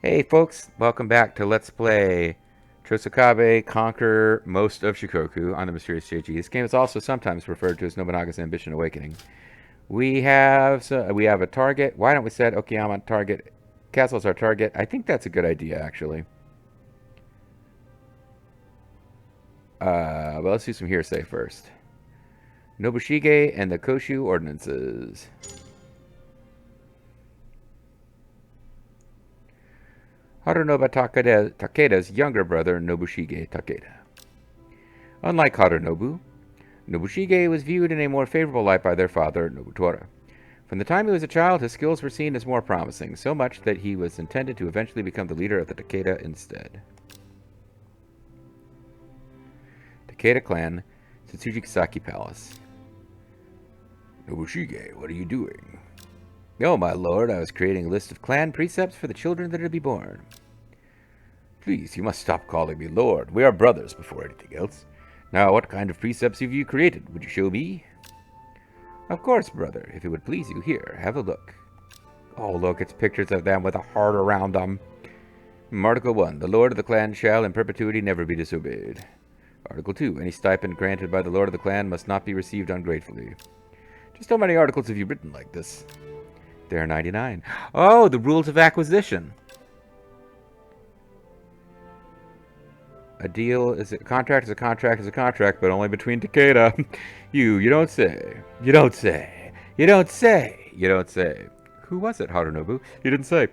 Hey folks, welcome back to Let's Play Chosokabe Conquer Most of Shikoku on the Mysterious JG. This game is also sometimes referred to as Nobunaga's Ambition Awakening. We have a target. Why don't we set Okayama target? Castle as our target. I think that's a good idea, actually. But let's do some hearsay first. Nobushige and the Koshu Ordinances. Harunobu Takeda's younger brother, Nobushige Takeda. Unlike Harunobu, Nobushige was viewed in a more favorable light by their father, Nobutora. From the time he was a child, his skills were seen as more promising, so much that he was intended to eventually become the leader of the Takeda instead. Takeda clan, Tsutsujikisaki Palace. Nobushige, what are you doing? Oh, my lord, I was creating a list of clan precepts for the children that are to be born. Please, you must stop calling me lord. We are brothers before anything else. Now, what kind of precepts have you created? Would you show me? Of course, brother. If it would please you, here, have a look. Oh, look, it's pictures of them with a heart around them. Article 1. The lord of the clan shall in perpetuity never be disobeyed. Article 2. Any stipend granted by the lord of the clan must not be received ungratefully. Just how many articles have you written like this? There are 99. Oh, the rules of acquisition. A deal is a contract is a contract is a contract, but only between Takeda. You don't say. You don't say. You don't say. You don't say. Who was it, Harunobu? You didn't say.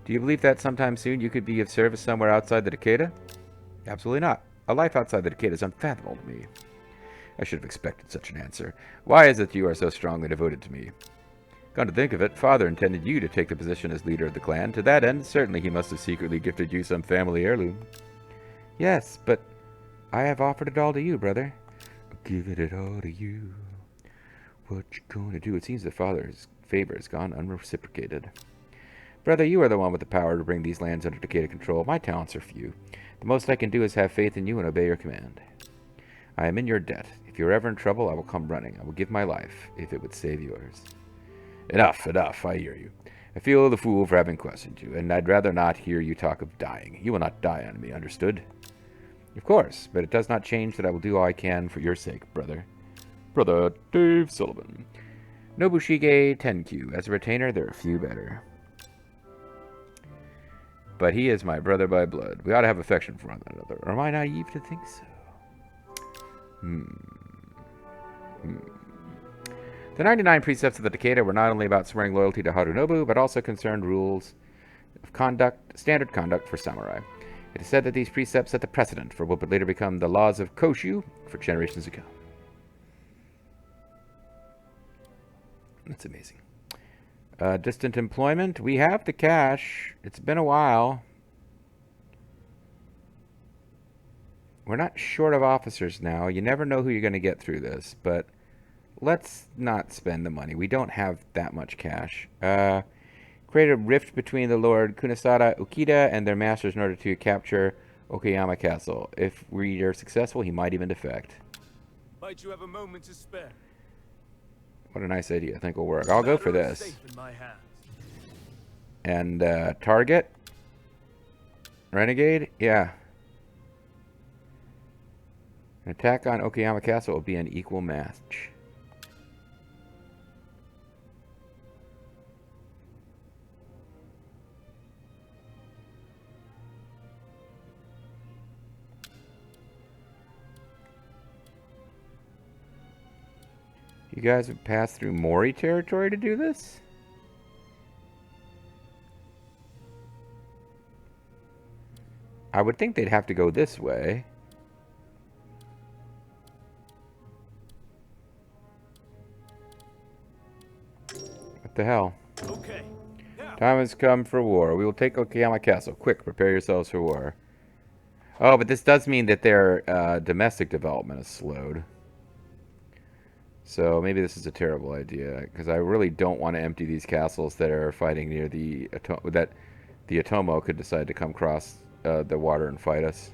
Do you believe that sometime soon you could be of service somewhere outside the Takeda? Absolutely not. A life outside the Takeda is unfathomable to me. I should have expected such an answer. Why is it you are so strongly devoted to me? Come to think of it, father intended you to take the position as leader of the clan. To that end, certainly he must have secretly gifted you some family heirloom. Yes, but I have offered it all to you, brother. Giving it all to you. What you gonna do? It seems that father's favor has gone unreciprocated. Brother, you are the one with the power to bring these lands under Takeda control. My talents are few. The most I can do is have faith in you and obey your command. I am in your debt. If you are ever in trouble, I will come running. I will give my life, if it would save yours. Enough, enough, I hear you. I feel the fool for having questioned you, and I'd rather not hear you talk of dying. You will not die on me, understood? Of course, but it does not change that I will do all I can for your sake, brother. Brother Dave Sullivan. Nobushige Tenkyu. As a retainer, there are few better. But he is my brother by blood. We ought to have affection for one another. Or am I naive to think so? The 99 precepts of the Takeda were not only about swearing loyalty to Harunobu, but also concerned rules of conduct, standard conduct for samurai. It is said that these precepts set the precedent for what would later become the laws of Koshu for generations to come. That's amazing. Distant employment. We have the cash. It's been a while. We're not short of officers now. You never know who you're going to get through this, but let's not spend the money. We don't have that much cash. Create a rift between the Lord Kunisada Ukida and their masters in order to capture Okayama Castle. If we are successful, he might even defect. Might you have a moment to spare? What a nice idea. I think will work. I'll go for this. And target? Renegade? Yeah. An attack on Okayama Castle will be an equal match. You guys have passed through Mori territory to do this? I would think they'd have to go this way. What the hell? Okay. Time has come for war. We will take Okayama Castle. Quick, prepare yourselves for war. Oh, but this does mean that their domestic development is slowed. So maybe this is a terrible idea, because I really don't want to empty these castles that are fighting near the Otomo could decide to come across the water and fight us.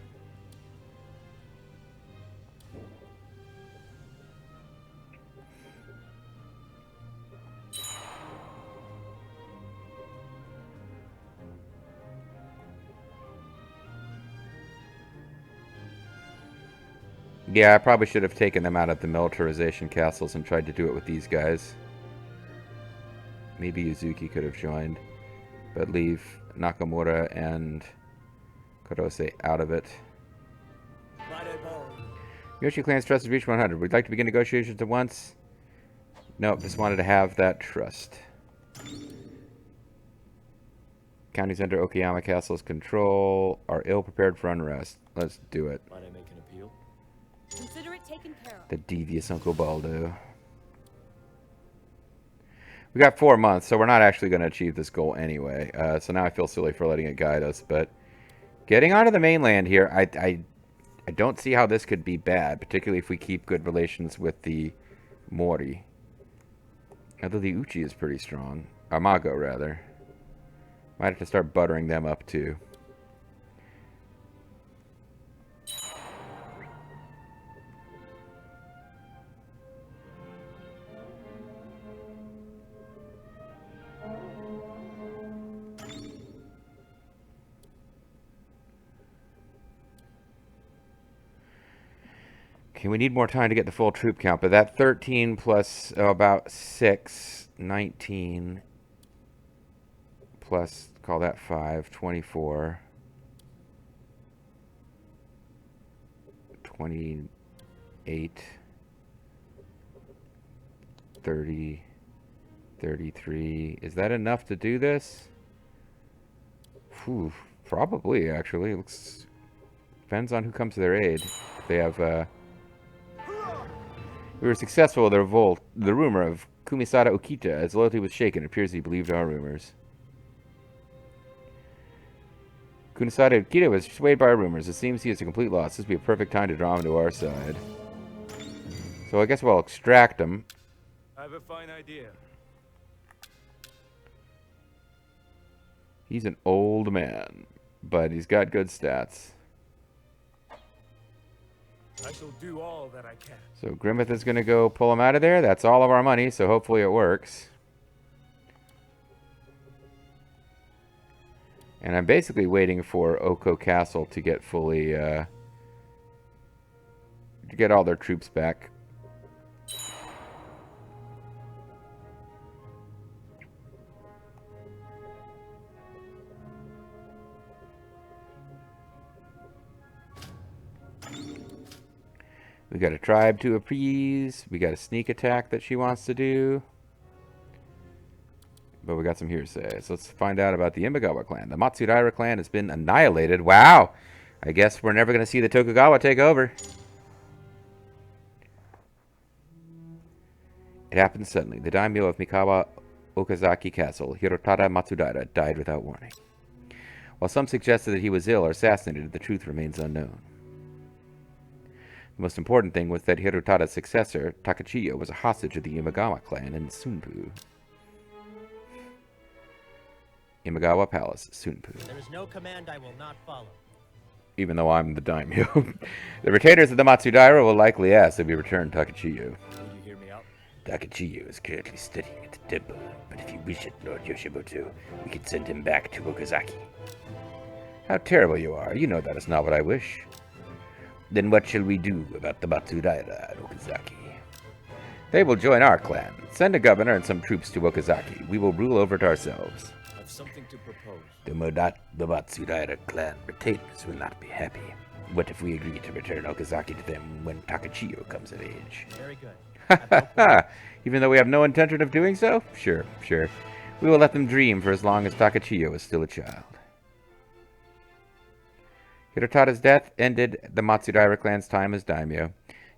Yeah, I probably should have taken them out of the militarization castles and tried to do it with these guys. Maybe Yuzuki could have joined, but leave Nakamura and Kurose out of it. Miyoshi clan's trust has reached 100. We'd like to begin negotiations at once. Nope, just wanted to have that trust. Counties under Okayama Castle's control are ill-prepared for unrest. Let's do it. Might I make an appeal? Consider it taken care of. The devious Uncle Baldo. We got 4 months, so we're not actually going to achieve this goal anyway. So now I feel silly for letting it guide us. But getting onto the mainland here, I don't see how this could be bad, particularly if we keep good relations with the Mori. Although the Uchi is pretty strong. Amago, rather. Might have to start buttering them up, too. Okay, we need more time to get the full troop count, but that 13 plus about 6, 19, plus, call that 5, 24, 28, 30, 33. Is that enough to do this? Whew, probably, actually. It looks, depends on who comes to their aid. If they have, we were successful with the revolt. The rumor of Kumisada Okita, as loyalty was shaken, it appears he believed our rumors. Kunisada Okita was swayed by our rumors. It seems he is a complete loss. This would be a perfect time to draw him to our side. So I guess we'll extract him. I have a fine idea. He's an old man, but he's got good stats. I shall do all that I can. So Grimmeth is going to go pull him out of there. That's all of our money, so hopefully it works. And I'm basically waiting for Oko Castle to get fully, to get all their troops back. We got a tribe to appease. We got a sneak attack that she wants to do. But we got some hearsay. So let's find out about the Imagawa clan. The Matsudaira clan has been annihilated. Wow! I guess we're never going to see the Tokugawa take over. It happened suddenly. The daimyo of Mikawa Okazaki Castle, Hirotada Matsudaira, died without warning. While some suggested that he was ill or assassinated, the truth remains unknown. The most important thing was that Hirotada's successor, Takachiyo, was a hostage of the Imagawa clan in Sunpu. Imagawa Palace, Sunpu. There is no command I will not follow. Even though I'm the daimyo. The retainers of the Matsudaira will likely ask if we return Takachiyo. Will you hear me out? Takachiyo is currently studying at the temple, but if you wish it, Lord Yoshimoto, we can send him back to Okazaki. How terrible you are. You know that is not what I wish. Then what shall we do about the Matsudaira at Okazaki? They will join our clan. Send a governor and some troops to Okazaki. We will rule over it ourselves. I've something to propose. The Matsudaira clan retainers will not be happy. What if we agree to return Okazaki to them when Takachiyo comes of age? Very good. Even though we have no intention of doing so? Sure, sure. We will let them dream for as long as Takachiyo is still a child. Hirotada's death ended the Matsudaira clan's time as daimyo.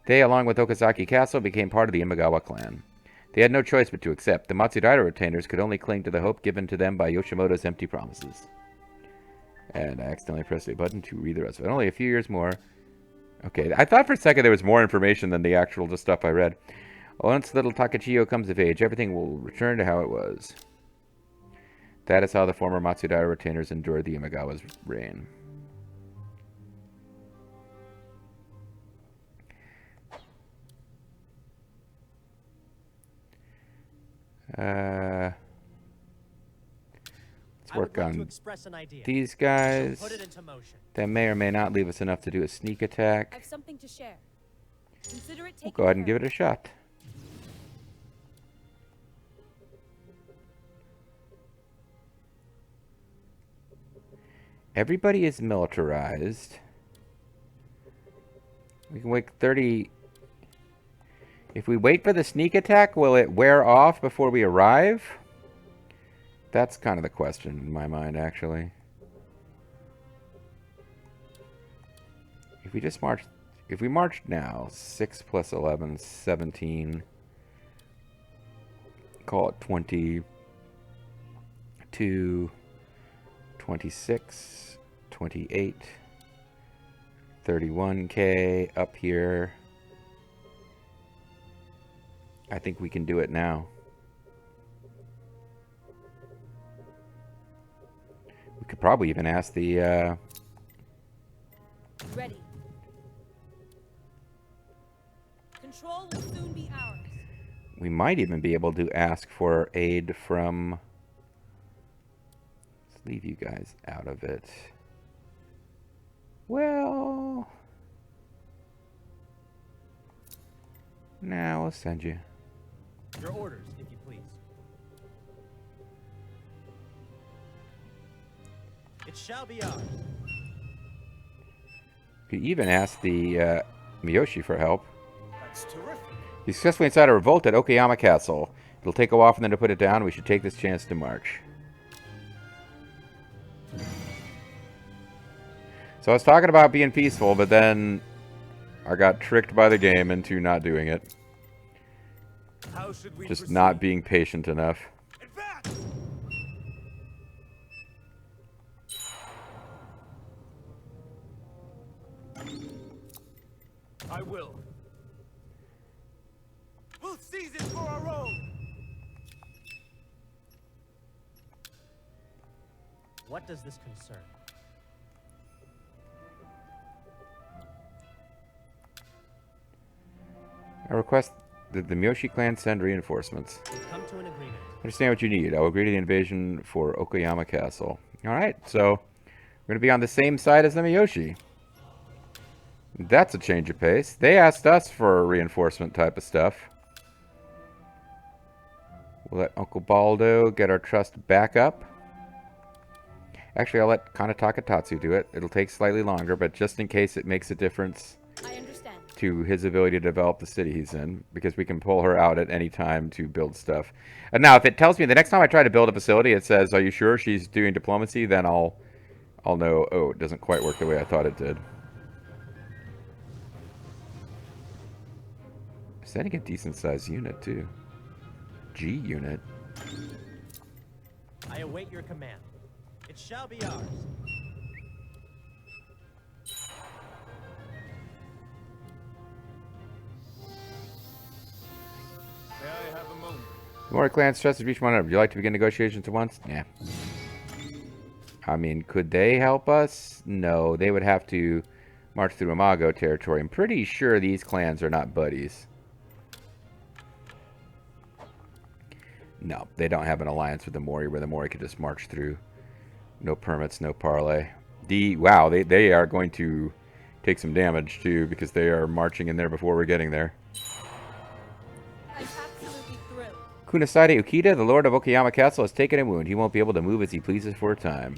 They, along with Okazaki Castle, became part of the Imagawa clan. They had no choice but to accept. The Matsudaira retainers could only cling to the hope given to them by Yoshimoto's empty promises. And I accidentally pressed a button to read the rest of it. Only a few years more. Okay, I thought for a second there was more information than the actual just stuff I read. Once little Takachiyo comes of age, everything will return to how it was. That is how the former Matsudaira retainers endured the Imagawa's reign. Let's work on these guys. Put it into motion. That may or may not leave us enough to do a sneak attack. I've something to share. Consider it We'll taken go ahead and care give it a shot. Everybody is militarized. We can wait 30... If we wait for the sneak attack, will it wear off before we arrive? That's kind of the question in my mind, actually. If we just march... If we march now, 6 plus 11, 17. Call it 22, 26, 28, 31K up here. I think we can do it now. We could probably even ask the... Ready. Control will soon be ours. we might even be able to ask for aid from... Let's leave you guys out of it. Well... Now we'll send you. Your orders, if you please. It shall be ours. You could even ask the Miyoshi for help. That's terrific. You successfully incite a revolt at Okayama Castle. It'll take a while for them to put it down. We should take this chance to march. So I was talking about being peaceful, but then I got tricked by the game into not doing it. How should we Just proceed? not being patient enough. Advance! I will. We'll seize it for our own. What does this concern? I request that the Miyoshi clan send reinforcements. We've come to an agreement. Understand what you need. I will agree to the invasion for Okayama Castle. Alright, so we're going to be on the same side as the Miyoshi. That's a change of pace. They asked us for reinforcement type of stuff. We'll let Uncle Baldo get our trust back up. Actually, I'll let Kanataka Tatsu do it. It'll take slightly longer, but just in case it makes a difference I understand. to his ability to develop the city he's in, because we can pull her out at any time to build stuff. And now, if it tells me the next time I try to build a facility, it says, "Are you sure she's doing diplomacy?" Then I'll know. Oh, it doesn't quite work the way I thought it did. Sending a decent-sized unit too. G unit. I await your command. It shall be ours. May I have a moment? The more clans stress has reached 100. Would you like to begin negotiations at once? Yeah. I mean, could they help us? No, they would have to march through Imago territory. I'm pretty sure these clans are not buddies. No, they don't have an alliance with the Mori where the Mori could just march through. No permits, no parley. Wow, they are going to take some damage too because they are marching in there before we're getting there. I'm absolutely thrilled. Kunasade Ukita, the lord of Okayama Castle, has taken a wound. He won't be able to move as he pleases for a time.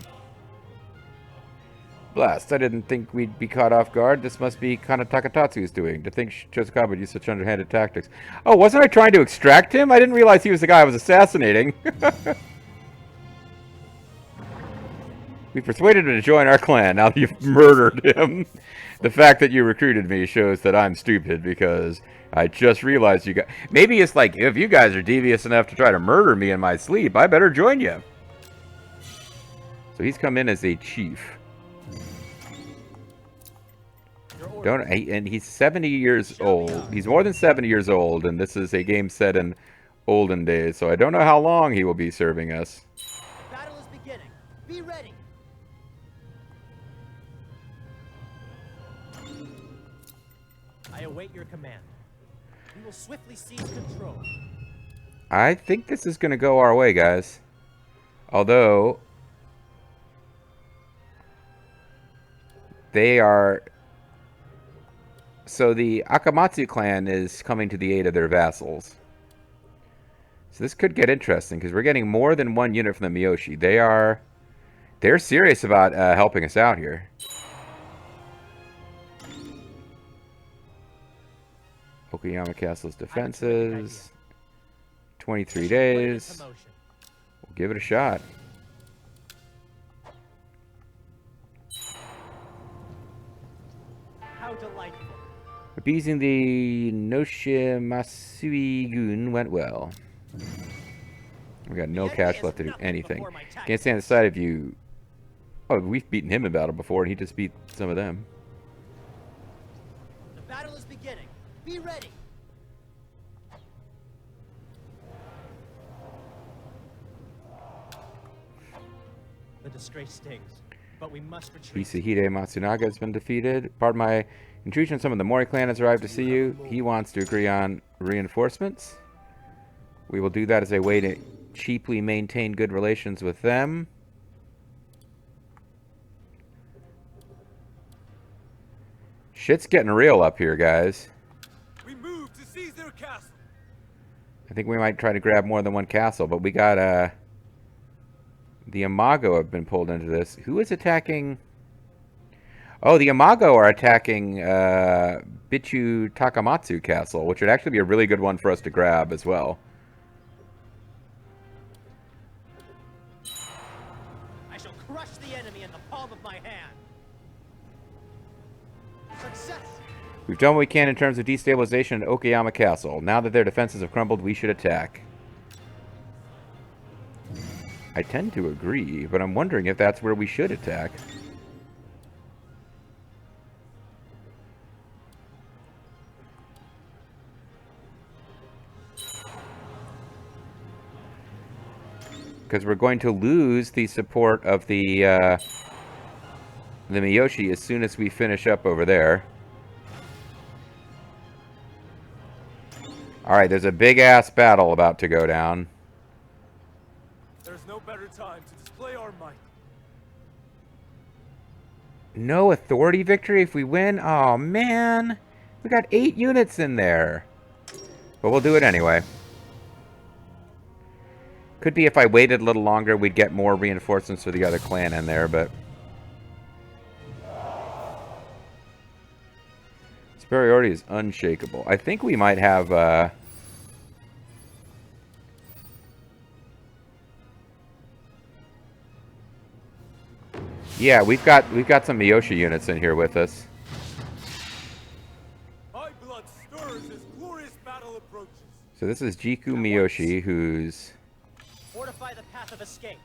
Blast, I didn't think we'd be caught off guard. This must be Kanataka Tatsu's doing. To think Chozukawa would use such underhanded tactics. Oh, wasn't I trying to extract him? I didn't realize he was the guy I was assassinating. We persuaded him to join our clan. Now that you've murdered him. The fact that you recruited me shows that I'm stupid because I just realized you got... Maybe it's like, if you guys are devious enough to try to murder me in my sleep, I better join you. So he's come in as a chief. And he's 70 years old. He's more than 70 years old, and this is a game set in olden days, so I don't know how long he will be serving us. Battle is beginning. Be ready. I await your command. We will swiftly seize control. I think this is going to go our way, guys. Although they are So the Akamatsu clan is coming to the aid of their vassals. So this could get interesting because we're getting more than one unit from the Miyoshi. They're serious about helping us out here. Okayama Castle's defenses. 23 days. We'll give it a shot. How delightful. Appeasing the Noshimasui-gun went well. We got no cash left to do anything. Can't stand the sight of you. Oh, we've beaten him in battle before, and he just beat some of them. The battle is beginning. Be ready. The disgrace stings, but we must retreat. Hisahide Matsunaga has been defeated. Pardon my intrusion. Some of the Mori clan has arrived to see you. He wants to agree on reinforcements. We will do that as a way to cheaply maintain good relations with them. Shit's getting real up here, guys. We move to seize their castle. I think we might try to grab more than one castle, but we got the Imago have been pulled into this. Who is attacking? Oh, the Imago are attacking Bichu Takamatsu Castle, which would actually be a really good one for us to grab as well. I shall crush the enemy in the palm of my hand. Success! We've done what we can in terms of destabilization at Okayama Castle. Now that their defenses have crumbled, we should attack. I tend to agree, but I'm wondering if that's where we should attack. Because we're going to lose the support of the Miyoshi as soon as we finish up over there. Alright, there's a big-ass battle about to go down. There's no better time to display our might. No authority victory if we win? Oh, man. We got 8 units in there. But we'll do it anyway. Could be if I waited a little longer, we'd get more reinforcements for the other clan in there, but... superiority is unshakable. I think we might have, yeah, we've got some Miyoshi units in here with us. My blood stirs as glorious battle approaches. So this is Jiku Miyoshi, who's... Fortify the path of escape.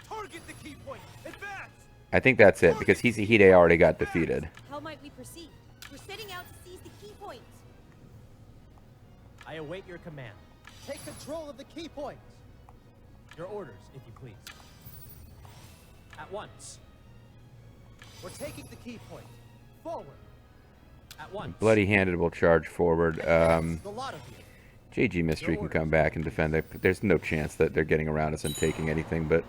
Target the key point. Advance. I think that's it, because Hisahide already got defeated. How might we proceed? We're setting out to seize the key points. I await your command. Take control of the key points. Your orders, if you please. At once. We're taking the key point. Forward. At once. Bloody-handed will charge forward. The lot of you. JG Mystery can come back and defend. There's no chance that they're getting around us and taking anything, but...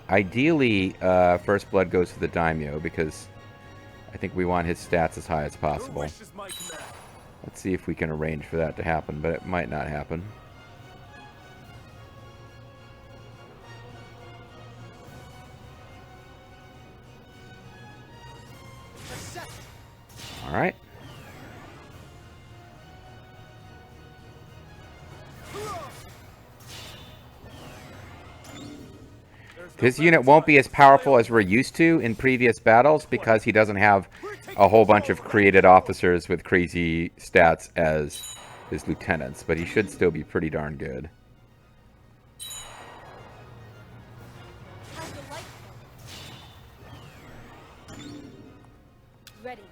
ideally, First Blood goes to the Daimyo, because I think we want his stats as high as possible. Your wish is my command. Let's see if we can arrange for that to happen, but it might not happen. Alright. His unit won't be as powerful as we're used to in previous battles because he doesn't have a whole bunch of created officers with crazy stats as his lieutenants, but he should still be pretty darn good. How delightful. Ready.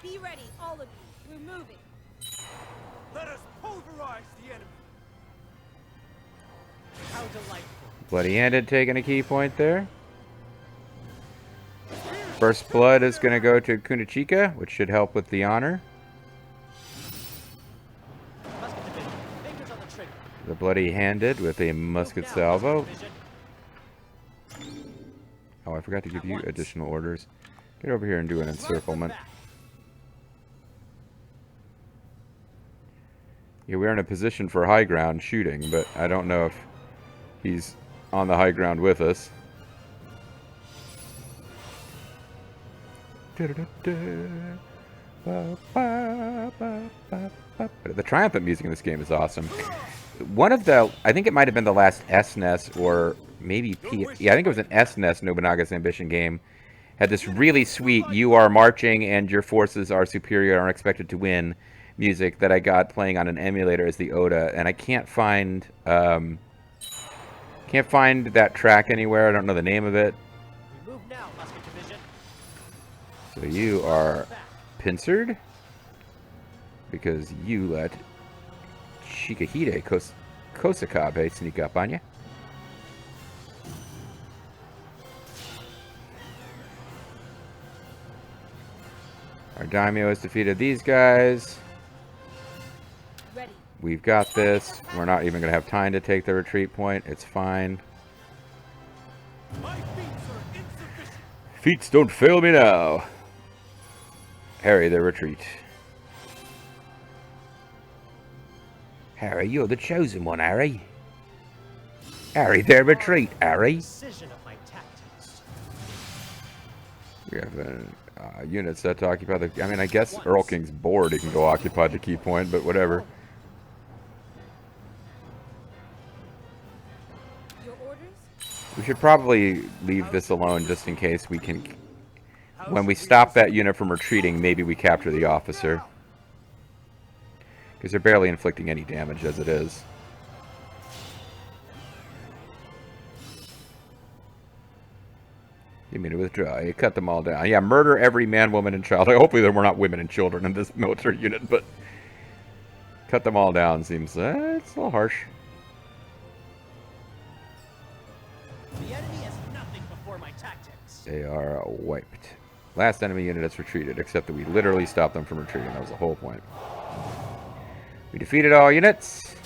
Be ready, all of you. We're moving. Let us pulverize the enemy. How delightful. Bloody-handed taking a key point there. First Blood is going to go to Kunachika, which should help with the honor. Musket division. Fingers on the trigger. The Bloody-handed with a musket salvo. Division. I forgot to give you additional orders. Get over here and do an encirclement. Yeah, we're in a position for high ground shooting, but I don't know if he's on the high ground with us. The triumphant music in this game is awesome. One of the, I think it might have been the last SNES or maybe yeah, I think it was an SNES Nobunaga's Ambition game. Had this really sweet "You are marching and your forces are superior and are expected to win" music that I got playing on an emulator as the Oda, and I can't find that track anywhere. I don't know the name of it. We move now, Musket Division. So you are pincered because you let Shikahide Kosakabe sneak up on you. Our daimyo has defeated these guys. Ready. We've got this. We're not even going to have time to take the retreat point. It's fine. My feats are insufficient. Feats don't fail me now. Harry, their retreat. Harry, you're the chosen one, Harry. Harry, their retreat, Harry. Precision of my tactics. We have units set to occupy the... I mean, I guess Earl King's bored. He can go occupy the key point, but whatever. Your orders? We should probably leave this alone just in case we can... When we stop that unit from retreating, maybe we capture the officer. Because they're barely inflicting any damage as it is. You mean to withdraw? You cut them all down. Yeah, murder every man, woman, and child. Hopefully there were not women and children in this military unit, but... Cut them all down seems... it's a little harsh. The enemy has nothing before my tactics. They are wiped. Last enemy unit has retreated, except that we literally stopped them from retreating. That was the whole point. We defeated all units.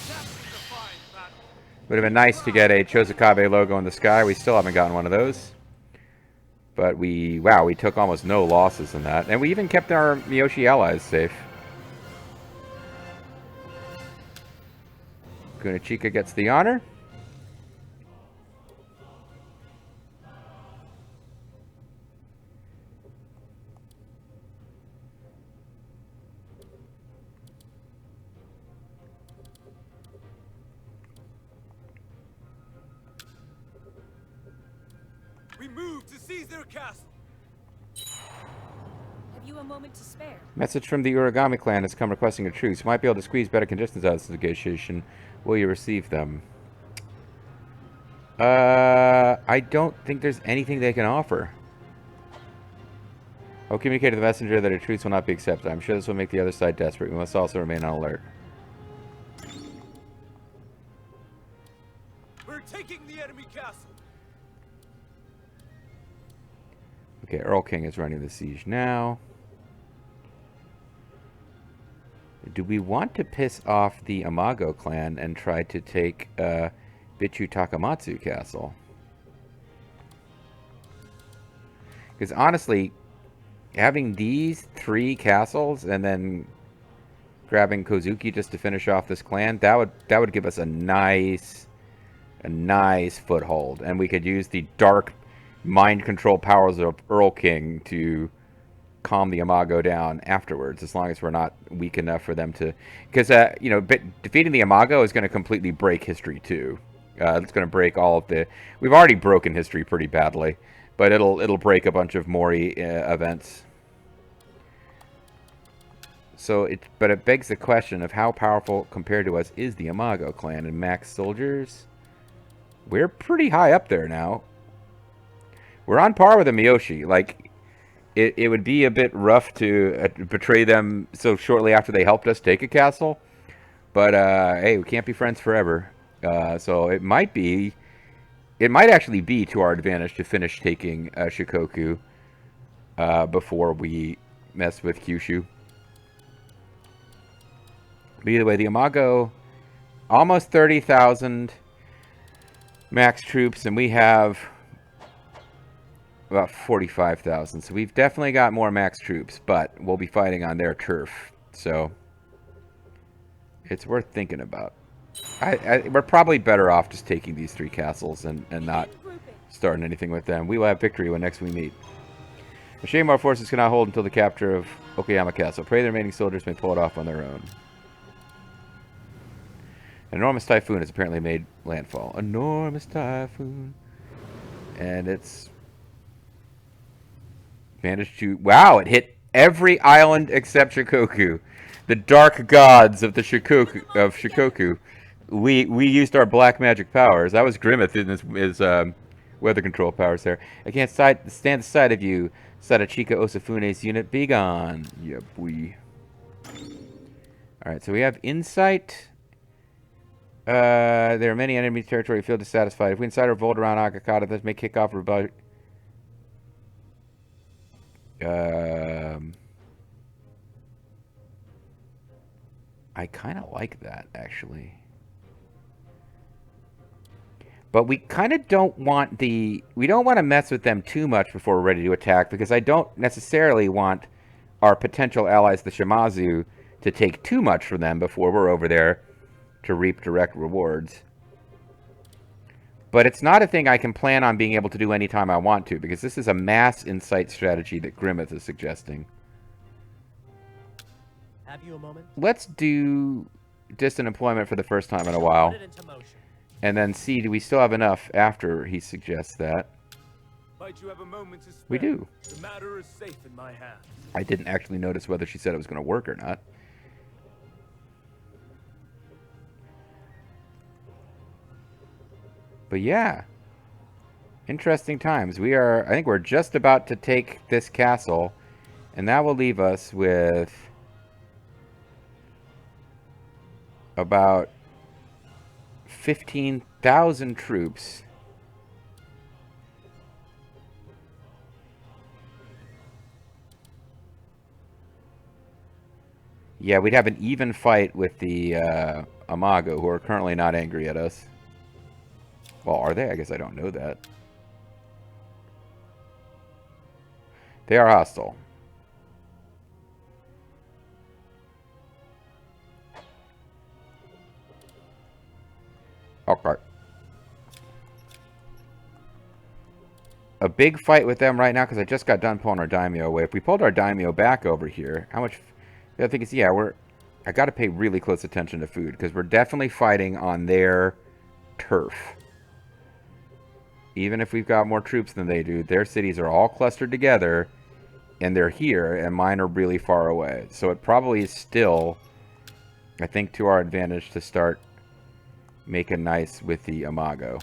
Would have been nice to get a Chosakabe logo in the sky. We still haven't gotten one of those. But we took almost no losses in that. And we even kept our Miyoshi allies safe. Kunachika gets the honor. We move to seize their castle. Have you a moment to spare? Message from the Uragami clan has come requesting a truce. You might be able to squeeze better conditions out of this negotiation. Will you receive them? I don't think there's anything they can offer. I'll communicate to the messenger that a truce will not be accepted. I'm sure this will make the other side desperate. We must also remain on alert. We're taking the enemy castle. Okay, Earl King is running the siege now. Do we want to piss off the Imago clan and try to take Bichu Takamatsu Castle? Because honestly, having these 3 castles and then grabbing Kozuki just to finish off this clan, that would give us a nice foothold, and we could use the dark mind control powers of Earl King to calm the Imago down afterwards, as long as we're not weak enough for them to... Because, you know, defeating the Imago is going to completely break history, too. It's going to break all of the... We've already broken history pretty badly, but it'll break a bunch of Mori events. So, but it begs the question of how powerful, compared to us, is the Imago clan and max soldiers? We're pretty high up there now. We're on par with the Miyoshi. Like, it would be a bit rough to betray them so shortly after they helped us take a castle. But, hey, we can't be friends forever. So it might actually be to our advantage to finish taking Shikoku before we mess with Kyushu. But either way, the Imago, almost 30,000 max troops, and we have about 45,000. So we've definitely got more max troops, but we'll be fighting on their turf. So it's worth thinking about. We're probably better off just taking these 3 castles and not Begin grouping. starting anything with them. We will have victory when next we meet. A shame our forces cannot hold until the capture of Okayama Castle. Pray the remaining soldiers may pull it off on their own. An enormous typhoon has apparently made landfall. Enormous typhoon. And it's managed to... Wow, it hit every island except Shikoku. The dark gods of the Shikoku. We used our black magic powers. That was Grimmeth in his weather control powers there. I can't stand the sight of you, Sadachika Osafune's unit. Be gone. Yeah, boy. Alright, so we have insight. There are many enemy territory. Feel dissatisfied. If we incite or revolt around Akakata, this may kick off rebellion. I kind of like that, actually. But we kind of don't want we don't want to mess with them too much before we're ready to attack, because I don't necessarily want our potential allies, the Shimazu, to take too much from them before we're over there to reap direct rewards. But it's not a thing I can plan on being able to do anytime I want to, because this is a mass insight strategy that Grimmeth is suggesting. Have you a moment? Let's do distant employment for the first time in a while. Put it into motion. And then see, do we still have enough after he suggests that? Might you have a moment to spare? We do. The matter is safe in my hands. I didn't actually notice whether she said it was going to work or not. But yeah. Interesting times. I think we're just about to take this castle. And that will leave us with about 15,000 troops. Yeah, we'd have an even fight with the Amago, who are currently not angry at us. Well, are they? I guess I don't know that. They are hostile. Okay. A big fight with them right now, because I just got done pulling our daimyo away. If we pulled our daimyo back over here, how much... The other thing is, yeah, I got to pay really close attention to food, because we're definitely fighting on their turf. Even if we've got more troops than they do, their cities are all clustered together, and they're here, and mine are really far away. So it probably is still, I think, to our advantage to start making nice with the Amago.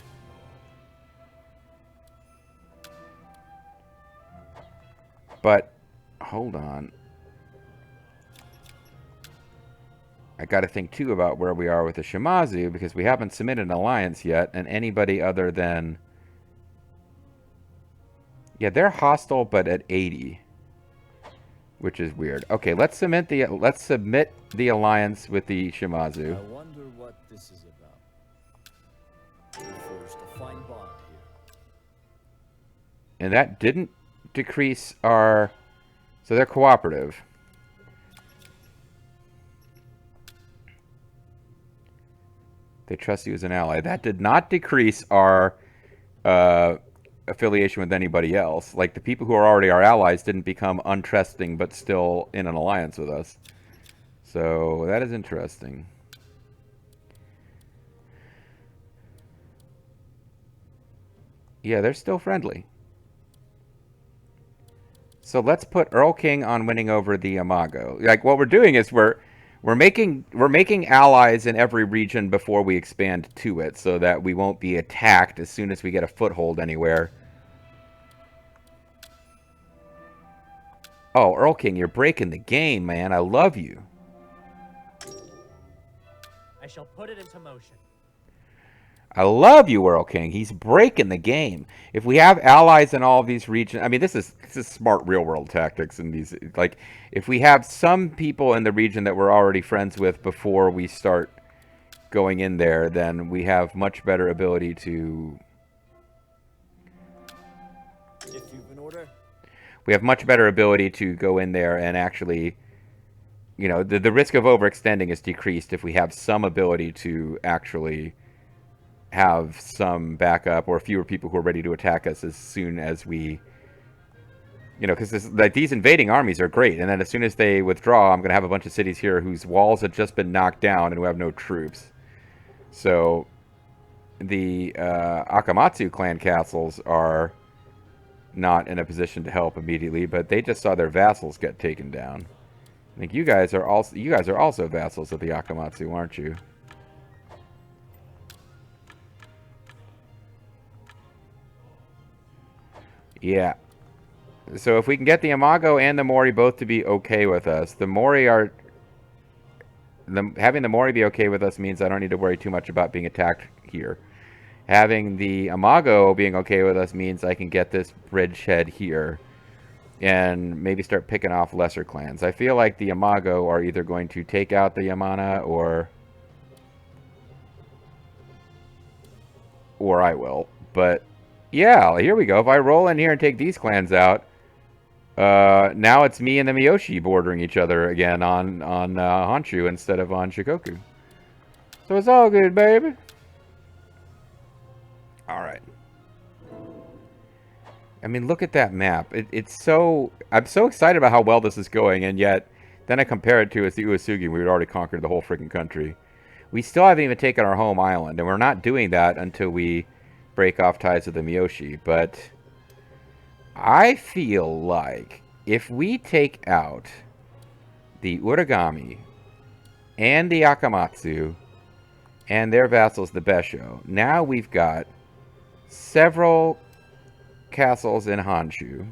But, hold on. I got to think, too, about where we are with the Shimazu, because we haven't submitted an alliance yet, and anybody other than... Yeah, they're hostile, but at 80. Which is weird. Okay, let's submit the alliance with the Shimazu. I wonder what this is about. We forged a fine bond here. And that didn't decrease our... So they're cooperative. They trust you as an ally. That did not decrease our affiliation with anybody else. Like, the people who are already our allies didn't become untrusting, but still in an alliance with us. So, that is interesting. Yeah, they're still friendly. So, let's put Earl King on winning over the Amago. Like, what we're doing is we're making allies in every region before we expand to it, so that we won't be attacked as soon as we get a foothold anywhere. Oh, Earl King, you're breaking the game, man. I love you. I shall put it into motion. I love you, Earl King. He's breaking the game. If we have allies in all of these regions, I mean, this is smart real-world tactics. And these, like, if we have some people in the region that we're already friends with before we start going in there, then we have much better ability to. If you've been we have much better ability to go in there and actually, you know, the risk of overextending is decreased if we have some ability to actually have some backup or fewer people who are ready to attack us as soon as we, you know, because like these invading armies are great, and then as soon as they withdraw, I'm going to have a bunch of cities here whose walls have just been knocked down and who have no troops. So the Akamatsu clan castles are not in a position to help immediately, but they just saw their vassals get taken down. I think you guys are also vassals of the Akamatsu, aren't you? Yeah. So if we can get the Imago and the Mori both to be okay with us, the Mori are... having the Mori be okay with us means I don't need to worry too much about being attacked here. Having the Imago being okay with us means I can get this bridgehead here and maybe start picking off lesser clans. I feel like the Imago are either going to take out the Yamana or I will. But yeah, here we go. If I roll in here and take these clans out, now it's me and the Miyoshi bordering each other again on Honshu instead of on Shikoku. So it's all good, baby. All right. I mean, look at that map. It's so... I'm so excited about how well this is going, and yet then I compare it to as the Uesugi. We had already conquered the whole freaking country. We still haven't even taken our home island, and we're not doing that until we break off ties with the Miyoshi. But I feel like if we take out the Uragami and the Akamatsu and their vassals, the Besho, now we've got several castles in Honshu.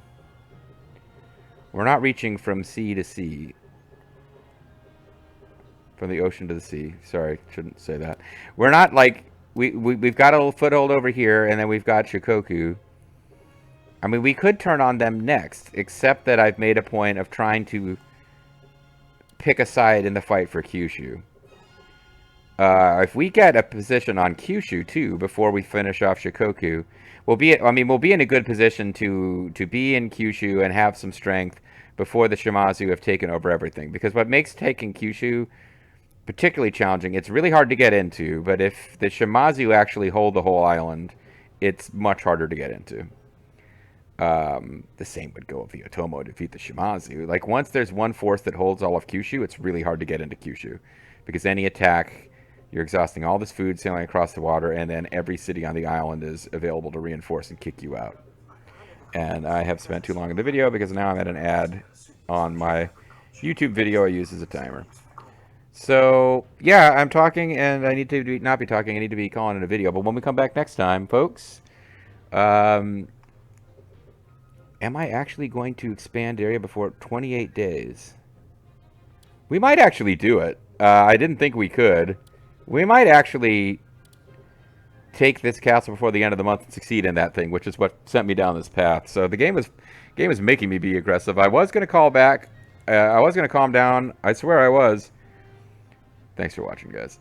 We're not reaching from sea to sea. From the ocean to the sea. Sorry, shouldn't say that. We're not like... We've got a little foothold over here, and then we've got Shikoku. I mean, we could turn on them next, except that I've made a point of trying to pick a side in the fight for Kyushu. If we get a position on Kyushu, too, before we finish off Shikoku, we'll be in a good position to be in Kyushu and have some strength before the Shimazu have taken over everything. Because what makes taking Kyushu particularly challenging, it's really hard to get into, but if the Shimazu actually hold the whole island, it's much harder to get into. The same would go if the Otomo defeat the Shimazu. Like, once there's one force that holds all of Kyushu, it's really hard to get into Kyushu. Because any attack, you're exhausting all this food sailing across the water, and then every city on the island is available to reinforce and kick you out. And I have spent too long in the video because now I'm at an ad on my YouTube video I use as a timer. So, yeah, I'm talking, and I need to not be talking. I need to be calling in a video. But when we come back next time, folks, am I actually going to expand area before 28 days? We might actually do it. I didn't think we could. We might actually take this castle before the end of the month and succeed in that thing, which is what sent me down this path. So the game was making me be aggressive. I was going to call back. I was going to calm down. I swear I was. Thanks for watching, guys.